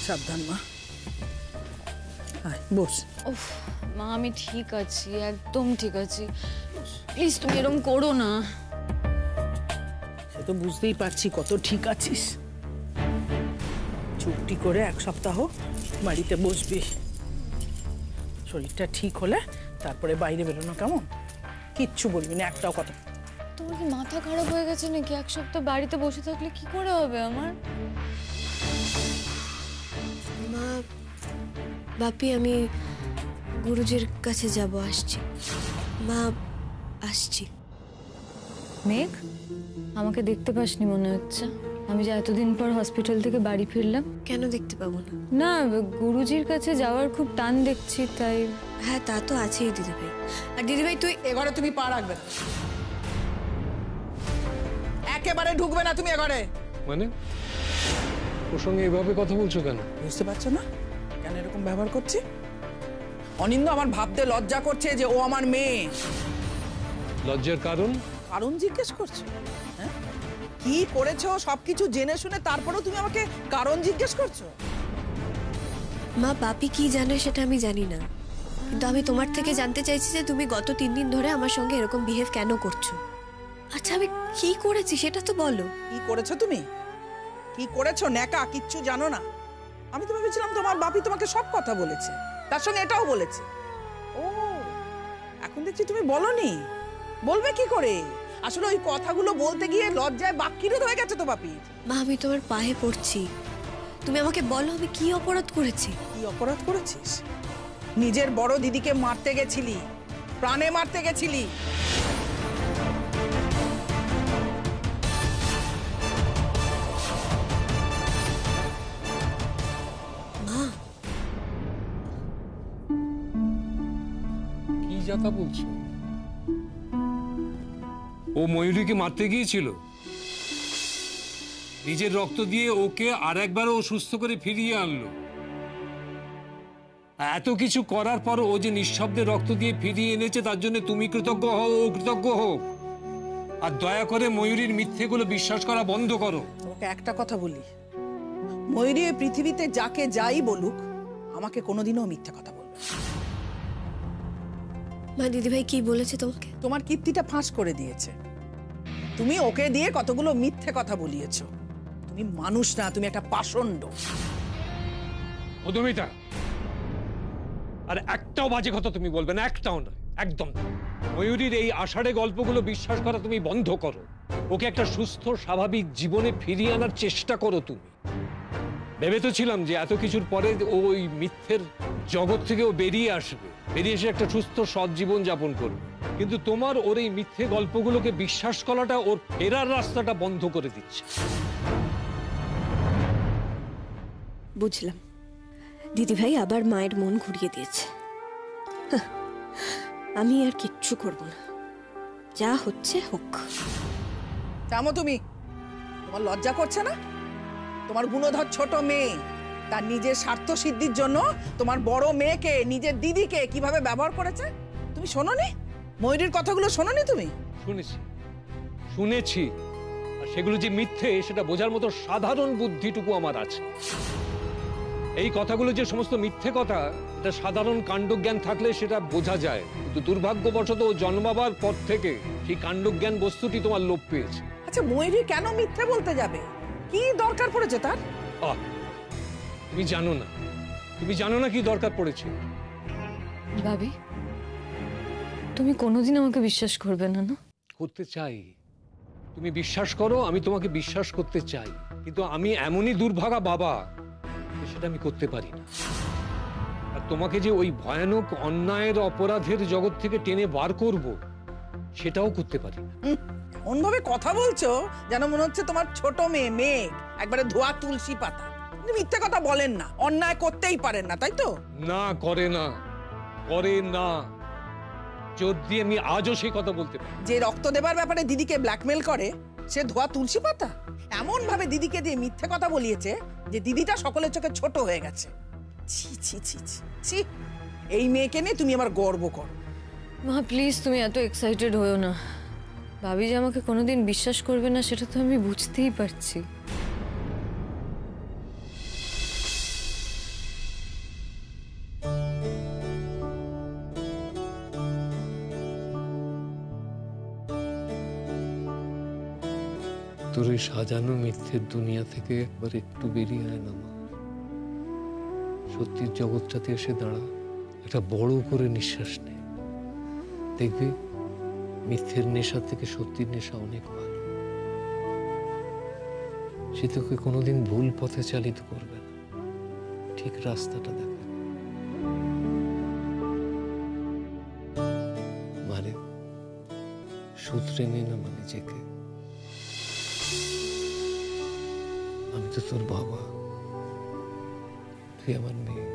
সাবধান মা। বস। উফ মা, আমি ঠিক আছি, একদম ঠিক আছি। প্লিজ তুমি এরকম করো না। সে তো বুঝতেই পারছি কত ঠিক আছিস। চুপটি করে 1 সপ্তাহ বাড়িতে বসবি। শরীরটা ঠিক হলে তারপরে বাইরে বেরোনো, কেমন? কিচ্ছু বলবি না, একটাও কথা। তোমার কি মাথা খারাপ হয়ে গেছে নাকি? 1 সপ্তাহ বাড়িতে বসে থাকলে কি করে হবে আমার? মা, বাপি, আমি গুরুজির কাছে যাব, আসছি। মা, আসছি। মেঘ, আমাকে দেখতে পাসনি মনে হচ্ছে। আমি যে এতদিন পর হসপিটাল থেকে বাড়ি ফিরলাম। কেন দেখতে পাবো না? না, গুরুজির কাছে যাওয়ার খুব টান দেখছি, তাই। হ্যাঁ, তা তো আছেই দিদিভাই। আর দিদিভাই, তুই এঘরে তুমি পা রাখবে না, একেবারে ঢুকবে না তুমি এঘরে। মানে ওর সঙ্গে এভাবে কথা বলছো কেন? বুঝতে পারছো না কেন এরকম ব্যবহার করছি? অনিন্দ, আমার ভাবতে লজ্জা করছে যে ও আমার মেয়ে। লজ্জার কারণ? কারণ জিজ্ঞেস করছো? হ্যাঁ, কি করেছো সবকিছু জেনে শুনে তারপরেও তুমি আমাকে কারণ জিজ্ঞেস করছো? মা, বাপি কি জানে সেটা আমি জানি না, কিন্তু আমি তোমার থেকে জানতে চাইছি যে তুমি গত 3 দিন ধরে আমার সঙ্গে এরকম বিহেভ কেন করছো। আচ্ছা, আমি কি করেছি সেটা তো বলো। কি করেছো তুমি? কি করেছো? ন্যাকা, কিচ্ছু জানো না। আমি তো ভেবেছিলাম তোমার বাপি তোমাকে সব কথা বলেছে, তার সঙ্গে এটাও বলেছে। ও, এখন দেখছি তুমি বলনি। বলবে কি করে? আসলে ওই কথাগুলো বলতে গিয়ে লজ্জায় বাক্কিরুদ্ধ হয়ে গেছে তো বাপি। মা, আমি তোমার পায়ে পড়ছি, তুমি আমাকে বলো আমি কি অপরাধ করেছি। কি অপরাধ করেছিস? নিজের বড় দিদিকে মারতে গেছিলি, প্রাণে মারতে গেছিলি। মা, কি যাতা বলছো? ও ময়ূরীকে মারতে গিয়েছিল, নিজের রক্ত দিয়ে ওকে আর একবার ও সুস্থ করে ফিরিয়ে আনলো। এত কিছু করার পর ও যে নিঃশব্দে রক্ত দিয়ে ফিরিয়ে এনেছে তার জন্য তুমি কৃতজ্ঞ হও, ও কৃতজ্ঞ হোক। আর দয়া করে ময়ূরীর মিথ্যেগুলো বিশ্বাস করা বন্ধ করো। তোমাকে একটা কথা বলি, ময়ূরী এই পৃথিবীতে যাকে যাই বলুক, আমাকে কোনোদিনও মিথ্যা কথা বলবে না। মা, দিদিভাই কি বলেছে তোমাকে? তোমার কীর্তিটা ফাঁস করে দিয়েছে। তুমি ওকে দিয়ে কতগুলো মিথ্যে কথা বলিয়েছো। তুমি মানুষ না, তুমি একটা পাষণ্ড। মধুমিতা, আর একটাও বাজে কথা তুমি বলবে না, একটাও না, একদম না। ময়ূরীর এই আষাঢ়ে গল্পগুলো বিশ্বাস করা তুমি বন্ধ করো। ওকে একটা সুস্থ স্বাভাবিক জীবনে ফিরিয়ে আনার চেষ্টা করো তুমি। ভেবে তো ছিলাম যে এত কিছুর পরে ওই মিথ্যের জগৎ থেকে ও বেরিয়ে আসবে, বেরিয়ে এসে একটা সুস্থ সৎ জীবন যাপন করবে। কিন্তু তোমার ওর এই মিথ্যে গল্পগুলোকে বিশ্বাস করাটা ওর ফেরার রাস্তাটা বন্ধ করে দিচ্ছে। বুঝলাম, দিদিভাই আবার মায়ের মন ঘুরিয়ে দিয়েছে। আমি আর কিচ্ছু করব না, যা হচ্ছে হোক। জানো তুমি, তোমার লজ্জা করছে না? তোমার গুণধর ছোট মেয়ে তার নিজের স্বার্থ সিদ্ধির জন্য তোমার বড় মেয়েকে, নিজের দিদিকে কিভাবে ব্যবহার করেছে তুমি শোনোনি? ময়ূরীর কথাগুলো শোনোনি তুমি? শুনেছি, শুনেছি। আর সেগুলো যে মিথ্যে সেটা বোঝার মতো সাধারণ বুদ্ধিটুকু আমার আছে। এই কথাগুলো যে সমস্ত মিথ্যে কথা, এটা সাধারণ কাণ্ডজ্ঞান থাকলে সেটা বোঝা যায়। কিন্তু দুর্ভাগ্যবশত জন্মাবার পর থেকে সেই কাণ্ডজ্ঞান বস্তুটি তোমার লোপ পেয়েছে। আচ্ছা, ময়ূরী কেন মিথ্যে বলতে যাবে? কি দরকার পড়েছে তার? তুমি জানো না, তুমি জানো না কি দরকার পড়েছে। ভাবি, তুমি কোনোদিন আমাকে বিশ্বাস করবে না? না, করতে চাই। তুমি বিশ্বাস করো, আমি তোমাকে বিশ্বাস করতে চাই, কিন্তু আমি এমনই দুর্ভাগা বাবা সেটা আমি করতে পারি না। আর তোমাকে যে ওই ভয়ানক অন্যায়ের অপরাধের জগৎ থেকে টেনে বার করব সেটাও করতে পারি না। এমন ভাবে কথা বলছো যেন মনে হচ্ছে তোমার ছোট মেয়ে মেঘ একবারে ধোয়া তুলসী পাতা। মিথ্যে কথা বলেন না, অন্যায় করতেই পারেন না, তাই তো? না, করে না, করে না। যদি আমি আজও সেই কথা বলতে পারি। যে রক্ত দেবার ব্যাপারে দিদিকে ব্ল্যাকমেল করে সে ধোয়া তুলসী পাতা? এমন ভাবে দিদিকে দিয়ে মিথ্যে কথা বলিয়েছে যে দিদিটা সকলের চোখে ছোট হয়ে গেছে। ছি ছি ছি ছি ছি, এই মেয়েকে নিয়ে তুমি আমার গর্ব করো। মা প্লিজ তুমি এত এক্সাইটেড হয়েও না। ভাবি যে আমাকে কোনোদিন বিশ্বাস করবে না সেটা তো আমি বুঝতেই পারছি। তোর ওই সাজানো মিথ্যের দুনিয়া থেকে একবার একটু বেরিয়ে আয় না মা। সত্যির জগৎটাতে এসে দাঁড়া, একটা বড় করে নিঃশ্বাস নে। দেখবি মিথ্যের নেশা থেকে সত্যির নেশা অনেক ভালো। সে তোকে কোনোদিন ভুল পথে চালিত করবে না, ঠিক রাস্তাটা দেখাবে। মানে সূত্রে নে না মানে নিজেকে। আমি তো তোর বাবা, তুই আমার মেয়ে।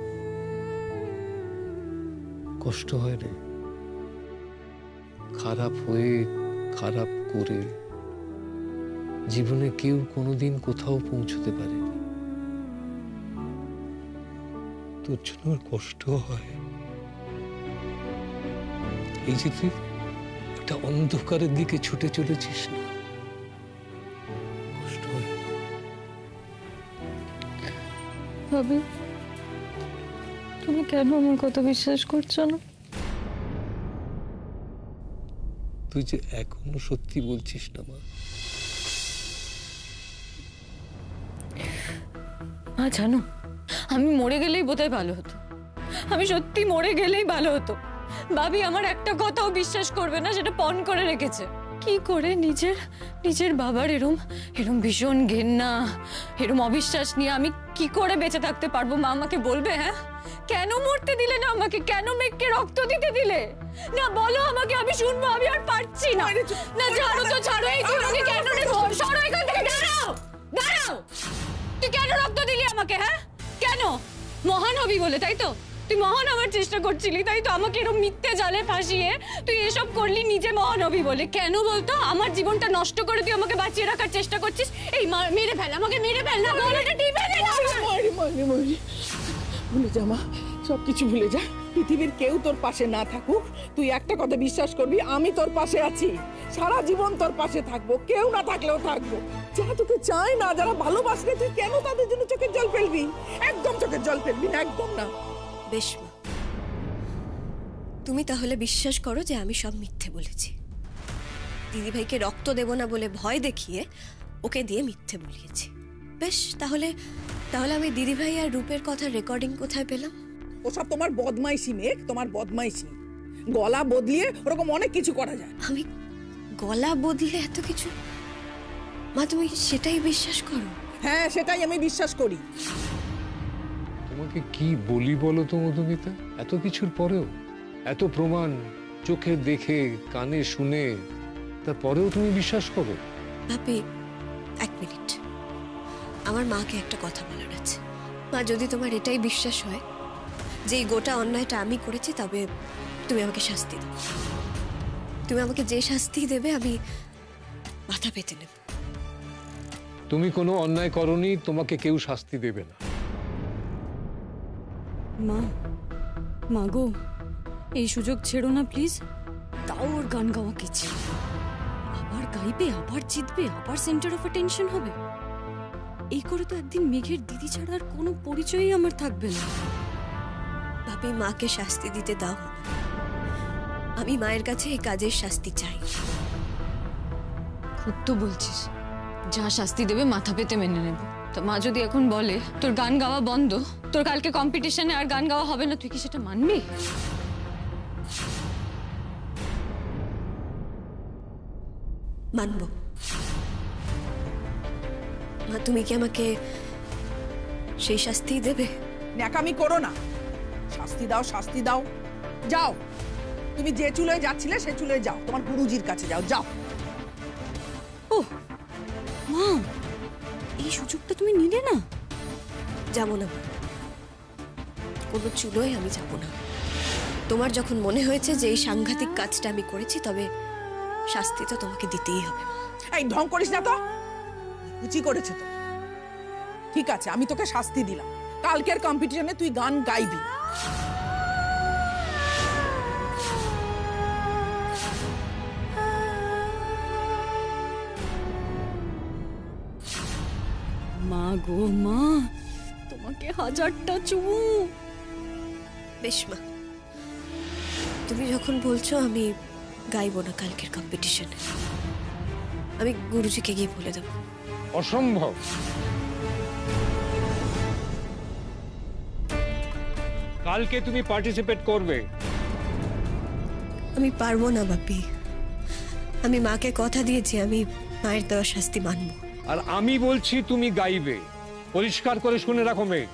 কষ্ট হয় রে, খারাপ হয়ে খারাপ করে জীবনে কেউ কোনোদিন কোথাও পৌঁছতে পারেনি। তোর জন্য আর কষ্ট হয়। এই যে তুই একটা অন্ধকারের দিকে ছুটে চলেছিস না, কষ্ট হয়। ভাবি, তুমি কেন আমার কথা বিশ্বাস করছো না? তুই যে এখনো সত্যি বলছিস না মা। মা জানো, আমি মরে গেলেই বোধহয় ভালো হতো। আমি সত্যি মরে গেলেই ভালো হতো। ভাবি আমার একটা কথাও বিশ্বাস করবে না, সেটা পণ করে রেখেছে। কি করে নিজের বাবার এরম ভীষণ ঘেন্না, এরম অবিশ্বাস নিয়ে আমি কি করে বেঁচে থাকতে পারবো? মা আমাকে বলবে, হ্যাঁ কেন মরতে দিলে না আমাকে? কেন মেঘকে রক্ত দিতে দিলে না? বলো আমাকে, আমি শুনবো। আমি আর পারছি না। না ছাড়ো তো, ছাড়ো। এই জীবনে কেন রে? সরো এখান থেকে, দাঁড়াও দাঁড়াও। তুই কেন রক্ত দিলি আমাকে? হ্যাঁ কেন? মহান হবি বলে, তাই তো? তুই মহান হওয়ার চেষ্টা করছিলি, তাই তো? আমাকে এরকম মিথ্যে জালে ফাঁসিয়ে তুই এসব করলি নিজে মহান হবি বলে। কেন বলতো? আমার জীবনটা নষ্ট করে তুই আমাকে বাঁচিয়ে রাখার চেষ্টা করছিস। এই মেরে ফেল, আমাকে মেরে ফেল না। গলাটা টিপে দে না। ভুলে যা মা, সবকিছু ভুলে যা। পৃথিবীর কেউ তোর পাশে না থাকুক, তুই একটা কথা বিশ্বাস করবি, আমি তোর পাশে আছি। সারা জীবন তোর পাশে থাকবো, কেউ না থাকলেও থাকবো। যারা তোকে চায় না, যারা ভালোবাসলে, তুই কেন তাদের জন্য চোখের জল ফেলবি? একদম চোখের জল ফেলবি না, একদম না। বেশ মা, তুমি তাহলে বিশ্বাস করো যে আমি সব মিথ্যে বলেছি। দিদিভাইকে রক্ত দেব না বলে ভয় দেখিয়ে ওকে দিয়ে মিথ্যে বলিয়েছি। বেশ, তাহলে আমি দিদিভাই আর রূপের কথা রেকর্ডিং কোথায় পেলাম? ওসব তোমার বদমাইশি মেঘ, তোমার বদমাইশি। গলা বদলিয়ে ওরকম অনেক কিছু করা যায়। আমি গলা বদলে এত কিছু? মা তুমি সেটাই বিশ্বাস করো? হ্যাঁ, সেটাই আমি বিশ্বাস করি। তোমাকে কি বলি বলো তো মধুমিতা? এত কিছুর পরেও, এত প্রমাণ চোখে দেখে কানে শুনে, তারপরেও তুমি বিশ্বাস করো? ভাবি, এক মিনিট, আমার মাকে একটা কথা বলার আছে। মা, যদি তোমার এটাই বিশ্বাস হয় যে এই গোটা অন্যায়টা আমি করেছি, তবে তুমি আমাকে শাস্তি দাও। তুমি আমাকে যে শাস্তি দেবে আমি মাথা পেতে নেব। তুমি কোনো অন্যায় করনি, তোমাকে কেউ শাস্তি দেবে না। মা গো, এই সুযোগ ছেড়ো না প্লিজ। তাও ওর গান গাওয়া কিছু, আবার গাইবে, আবার জিতবে, আবার সেন্টার অফ অ্যাটেনশন হবে। এই করে তো একদিন মেঘের দিদি ছাড়া আর কোনো পরিচয়ই আমার থাকবে না। ভাবি, মাকে শাস্তি দিতে দাও না। আমি মায়ের কাছে এই কাজের শাস্তি চাই। খুব তো বলছিস, যা শাস্তি দেবে মাথা পেতে মেনে নেব। তো মা যদি এখন বলে তোর গান গাওয়া বন্ধ, তোর কালকে কম্পিটিশনে আর গান গাওয়া হবে না, তুই কি সেটা মানবি? মানবো। মা, তুমি কি আমাকে সেই শাস্তি দেবে? ন্যাকামি করো না। শাস্তি দাও, শাস্তি দাও। যাও, তুমি যে চুলোয় যাচ্ছিলে সে চুলোয় যাও, তোমার গুরুজির কাছে যাও। যাও। ও মা, এই সুযোগটা তুমি নিলে না? যাবো না, কোনো চুলোয় আমি যাব না। তোমার যখন মনে হয়েছে যে এই সাংঘাতিক কাজটা আমি করেছি, তবে শাস্তি তো তোমাকে দিতেই হবে। এই ঢং করিস না তো, কুচি করেছে তো। ঠিক আছে, আমি তোকে শাস্তি দিলাম, কালকের কম্পিটিশনে তুই গান গাইবি। মা গো মা, তোমাকে হাজারটা চুমু। বেশ মা, তুমি যখন বলছো আমি গাইবো না কালকের কম্পিটিশনে, আমি গুরুজিকে গিয়ে বলে দেবো। অসম্ভব। কালকে তুমি পার্টিসিপেট করবে। আমি পারবো না বাপি, আমি মাকে কথা দিয়েছি আমি মায়ের দেওয়া শাস্তি মানবো। আর আমি বলছি তুমি গাইবে। পরিষ্কার করে শুনে রাখো মেয়ে,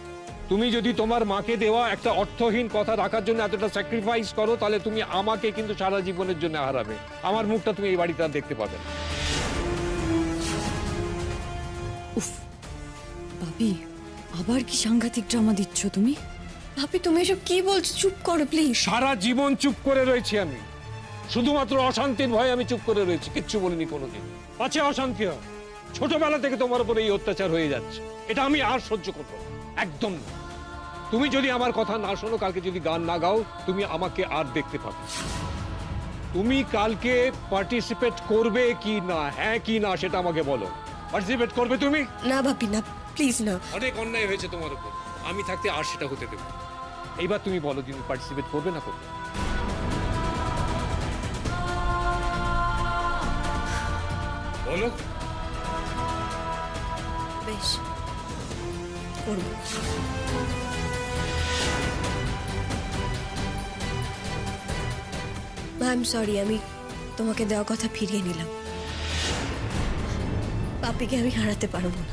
তুমি যদি তোমার মাকে দেওয়া একটা অর্থহীন কথা রাখার জন্য এতটা স্যাক্রিফাইস করো, তাহলে তুমি আমাকে কিন্তু সারা জীবনের জন্য হারাবে। আমার মুখটা তুমি এই বাড়িতে আর দেখতে পাবে না। উফ ভাবি, আবার কি সাংঘাতিক ড্রামা দিচ্ছ তুমি? ভাবি তুমি এসব কি বলছো? চুপ করো প্লিজ। সারা জীবন চুপ করে রয়েছি আমি, শুধুমাত্র অশান্তির ভয়ে আমি চুপ করে রয়েছি, কিচ্ছু বলিনি কোনোদিন। আছে অশান্তি হয়, ছোটবেলা থেকে তোমার উপরে এই অত্যাচার হয়ে যাচ্ছে, এটা আমি আর সহ্য করবো না, একদম না। তুমি যদি আমার কথা না শোনো, কালকে যদি গান না গাও, তুমি আমাকে আর দেখতে পাবে। তুমি কালকে পার্টিসিপেট করবে কি না, হ্যাঁ কি না সেটা আমাকে বলো। পার্টিসিপেট করবে তুমি? না বাপি না, প্লিজ না। অনেক অন্যায় হয়েছে তোমার উপর, আমি থাকতে আর সেটা হতে দেবো। এইবার তুমি বলো, তুমি পার্টিসিপেট করবে না করবে? বলো। বেশ করবো। আই এম সরি, আমি তোমাকে দেওয়া কথা ফিরিয়ে নিলাম। পাপিকে আমি হারাতে পারবো না।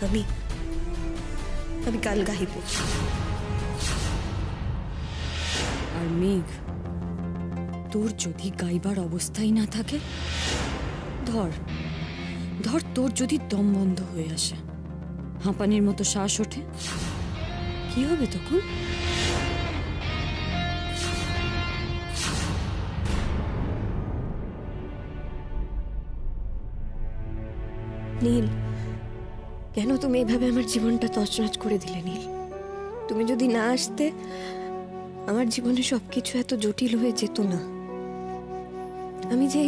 আমি কাল গাইব। আর মেঘ, তোর যদি গাইবার অবস্থাই না থাকে, ধর ধর তোর যদি দম বন্ধ হয়ে আসে, হাঁপানির মতো শ্বাস ওঠে, কি হবে তখন? নীল, কেন তুমি এভাবে আমার জীবনটা তছনছ করে দিলে নীল? তুমি যদি না আসতে আমার জীবনে সবকিছু এত জটিল হয়ে যেত না। আমি যে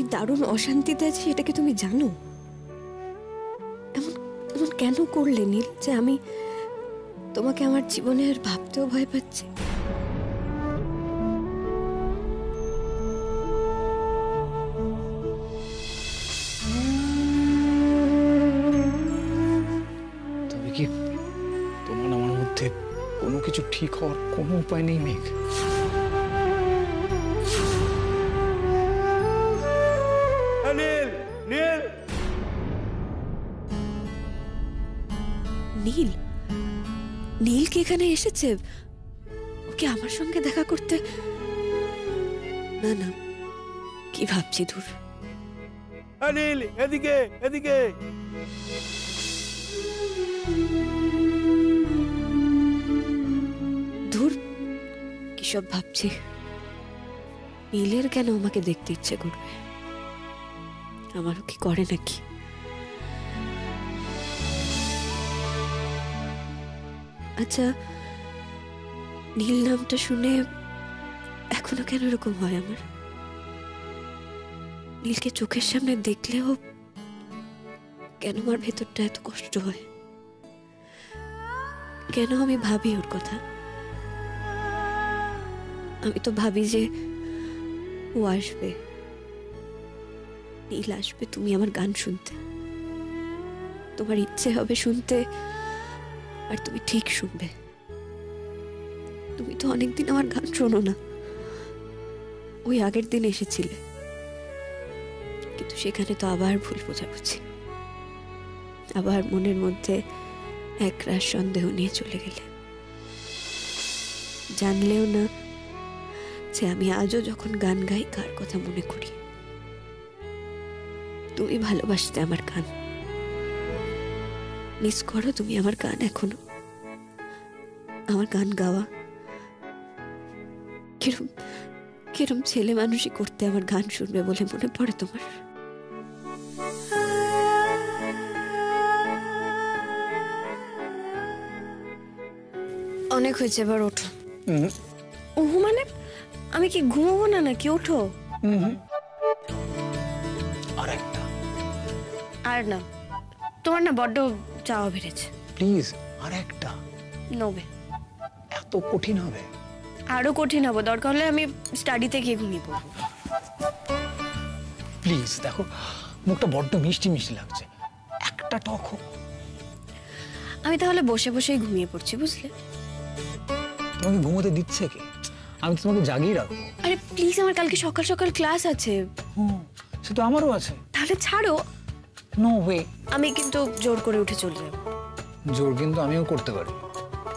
এই দারুণ অশান্তিতে আছি এটা কি তুমি জানো? এমন এমন কেন করলে নীল, যে আমি তোমাকে আমার জীবনে আর ভাবতেও ভয় পাচ্ছি? তবে কি তোমার আমার মধ্যে কোনো কিছু ঠিক হওয়ার কোনো উপায় নেই মেঘ? নীল, নীল, নীল, নীল কি এখানে এসেছে? ওকে আমার সঙ্গে দেখা করতে? না না, কি ভাবছি দূর। নীল, এদিকে এদিকে। ধুর, কিসব ভাবছি। নীলের কেন আমাকে দেখতে ইচ্ছে করবে? আমারও কি করে নাকি? আচ্ছা, নীল নামটা শুনে এখনো কেন এরকম হয় আমার? নীলকে চোখের সামনে দেখলেও কেন আমার ভেতরটা এত কষ্ট হয়? কেন আমি ভাবি ওর কথা? আমি তো ভাবি যে ও আসবে, নীল আসবে, তুমি আমার গান শুনতে, তোমার ইচ্ছে হবে শুনতে, আর তুমি ঠিক শুনবে। তুমি তো অনেকদিন আমার গান শোনো না। ওই আগের দিন এসেছিলে, কিন্তু সেখানে তো আবার ভুল বোঝাবুঝি, আবার মনের মধ্যে একরাশ সন্দেহ নিয়ে চলে গেলে। জানলেও না যে আমি আজও যখন গান গাই কার কথা মনে করি। তুমি ভালোবাসতে আমার গান, মিস করো তুমি আমার গান এখনো। আমার গান গাওয়া কিরম কিরম ছেলে মানুষই করতে আমার গান শুনবে বলে মনে পড়ে তোমার? অনেক হয়েছে, এবার ওঠো। ওহো মানে আমি কি ঘুমাবো না নাকি? ওঠো। আর একটা, আর না, তোমার না বড্ড চাওয়া বেড়েছে। প্লিজ আর একটা। নবে, এত কঠিন হবে? আরো কঠিন হবে, দরকার হলে আমি স্টাডিতে গিয়ে ঘুমিয়ে পড়বো। প্লিজ দেখো, মুখটা বড্ড মিষ্টি মিষ্টি লাগছে, একটা একটা টক হোক। আমি তাহলে বসে বসেই ঘুমিয়ে পড়ছি, বুঝলে? তোমাকে ঘুমোতে দিচ্ছে কে? আমি তো তোমাকে জাগিয়ে রাখবো। আরে প্লিজ, আমার কালকে সকাল সকাল ক্লাস আছে। সে তো আমারও আছে। তাহলে ছাড়ো। No way. আমি কিন্তু জোর করে উঠে চলে যাব। জোর কিন্তু আমিও করতে পারি,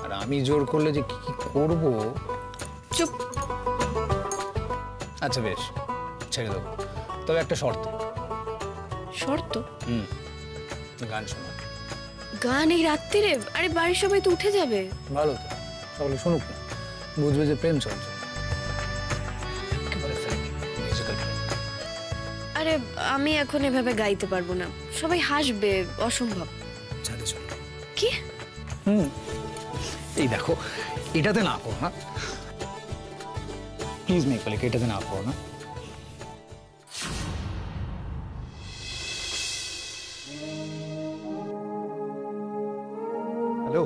আর আমি জোর করলে যে কি কি করব। চুপ। আচ্ছা বেশ, ছেড়ে দেবো, তবে একটা শর্ত। শর্ত? গান শোনা। গান এই রাত্রিরে? আরে বাড়ির সবাই তো উঠে যাবে। ভালো তো, সকলে শুনুক না, বুঝবে যে প্রেম চলছে। একেবারে মিউজিক্যাল প্রেম। আরে আমি এখন এভাবে গাইতে পারবো না, সবাই হাসবে, অসম্ভব। ছাদে চলো। কি? এই দেখো, এটাতে না করো, হ্যাঁ প্লিজ মেঘপালিকা, এটাতে না করো না। হ্যালো,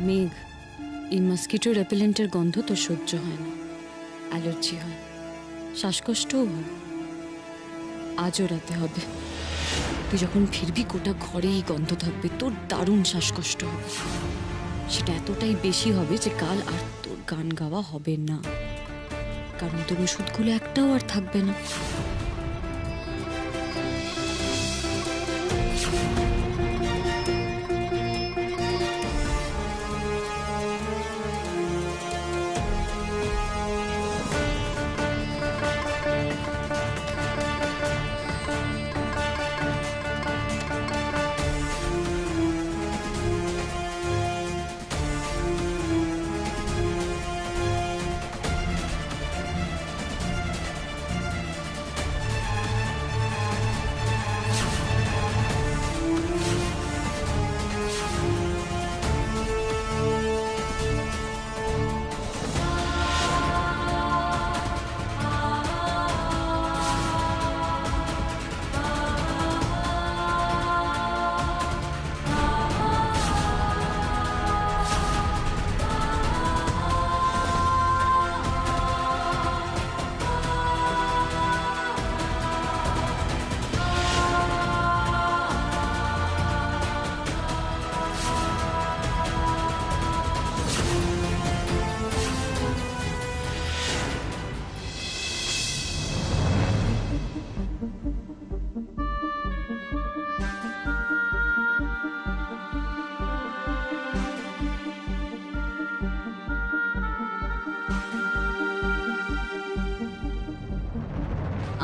মেঘ, এই মস্কিটো রেপেলেন্টের গন্ধ তো সহ্য হয় না, অ্যালার্জি হয়, শ্বাসকষ্টও হয়। আজও রাতে হবে। তুই যখন ফিরবি গোটা ঘরেই গন্ধ থাকবে, তোর দারুণ শ্বাসকষ্ট হবে। সেটা এতটাই বেশি হবে যে কাল আর তোর গান গাওয়া হবে না, কারণ তোর ওষুধগুলো একটাও আর থাকবে না।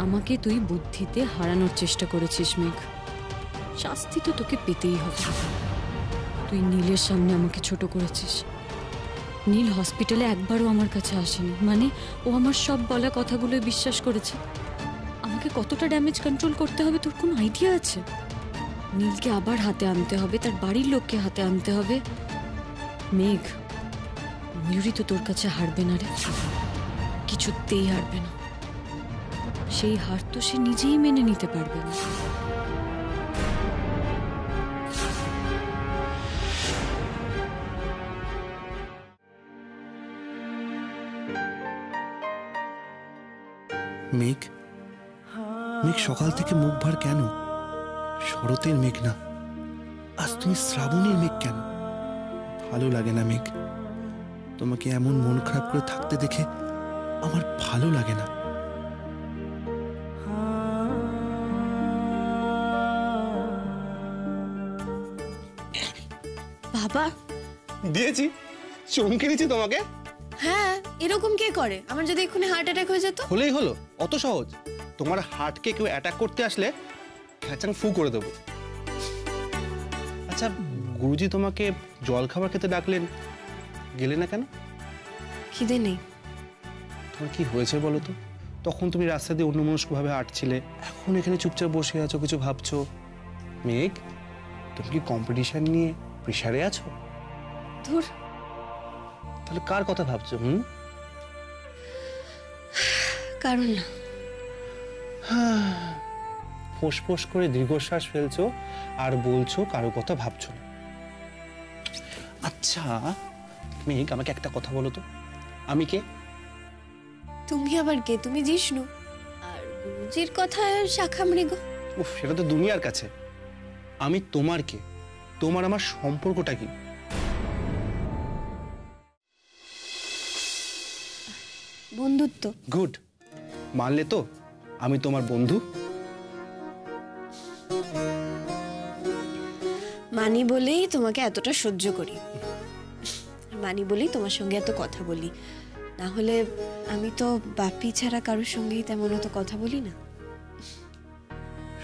আমাকে তুই বুদ্ধিতে হারানোর চেষ্টা করেছিস মেঘ, শাস্তি তো তোকে পেতেই হবে। তুই নীলের সামনে আমাকে ছোট করেছিস। নীল হসপিটালে একবারও আমার কাছে আসেনি, মানে ও আমার সব বলা কথাগুলো বিশ্বাস করেছে। আমাকে কতটা ড্যামেজ কন্ট্রোল করতে হবে তোর কোনো আইডিয়া আছে? নীলকে আবার হাতে আনতে হবে, তার বাড়ির লোককে হাতে আনতে হবে। মেঘ, ময়ূরী তো তোর কাছে হারবে না রে, কিছুতেই হারবে না। সেই হার তো সে নিজেই মেনে নিতে পারবে না। মেঘ, মেঘ সকাল থেকে মুখ ভার কেন? শরতের মেঘ না, আজ তুমি শ্রাবণের মেঘ কেন? ভালো লাগে না মেঘ, তোমাকে এমন মন খারাপ করে থাকতে দেখে আমার ভালো লাগে না। বাবা, দিয়েছি, চমকে দিচ্ছি তোমাকে। হ্যাঁ, এরকম কে করে? আমার যদি এক্ষুনি হার্ট অ্যাটাক হয়ে যেত? হলেই হলো, অত সহজ? তোমার হার্টকে কেউ অ্যাটাক করতে আসলে খ্যাচাং ফু করে দেবো। আচ্ছা, গুরুজি তোমাকে জল খাবার খেতে ডাকলেন, গেলে না কেন? খিদে নেই। তোমার কি হয়েছে বলো তো? তখন তুমি রাস্তা দিয়ে অন্যমনস্কভাবে হাঁটছিলে, এখন এখানে চুপচাপ বসে আছো, কিছু ভাবছো। মেঘ, তুমি কি কম্পিটিশন নিয়ে প্রেশারে আছো? ধুর, তাহলে কার কথা ভাবছো? কারণ না। ফোঁস করে দীর্ঘশ্বাস ফেলছো আর বলছো কারো কথা ভাবছো না। আচ্ছা মেঘ, আমাকে একটা কথা বলো তো, আমি কে? তুমি আবার কে? তুমি জিষ্ণু, আর গুরুজির কথায় শাখা মৃগ। উফ, সেটা তো দুনিয়ার কাছে। আমি তোমার কে? তোমার আমার সম্পর্কটা কি? বন্ধুত্ব। গুড, মানলে তো আমি তোমার বন্ধু? মানি বলেই তোমাকে এতটা সহ্য করি, মানি বলেই তোমার সঙ্গে এত কথা বলি, না হলে আমি তো বাপি ছাড়া কারোর সঙ্গেই তেমন অত কথা বলি না।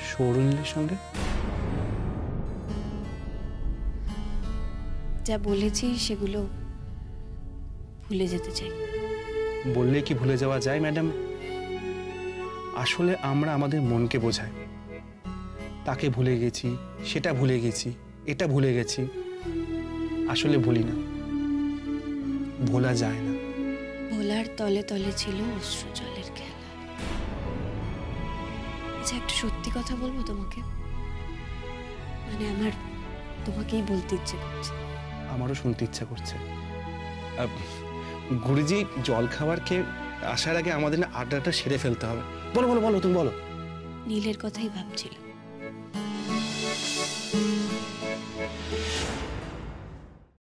সৌরনীলের সঙ্গে যা বলেছি সেগুলো ভুলে যেতে চাই। বললে কি ভুলে যাওয়া যায় ম্যাডাম? আসলে আমরা আমাদের মনকে বোঝাই। তাকে ভুলে গেছি, সেটা ভুলে গেছি, এটা ভুলে গেছি। আসলে ভুলি না, ভোলা যায় না। ভোলার তলে তলে ছিল অশ্রু জলের খেলা। আচ্ছা, একটা সত্যি কথা বলবো তোমাকে, মানে আমার তোমাকেই বলতে ইচ্ছে করছে। আমারও শুনতে ইচ্ছা করছে। গুরুজি, জল খাবার খেয়ে আসার আগে আমাদের না আড্ডাটা সেরে ফেলতে হবে। বলো বলো বলো, তুমি বলো। নীলের কথাই ভাবছিলাম।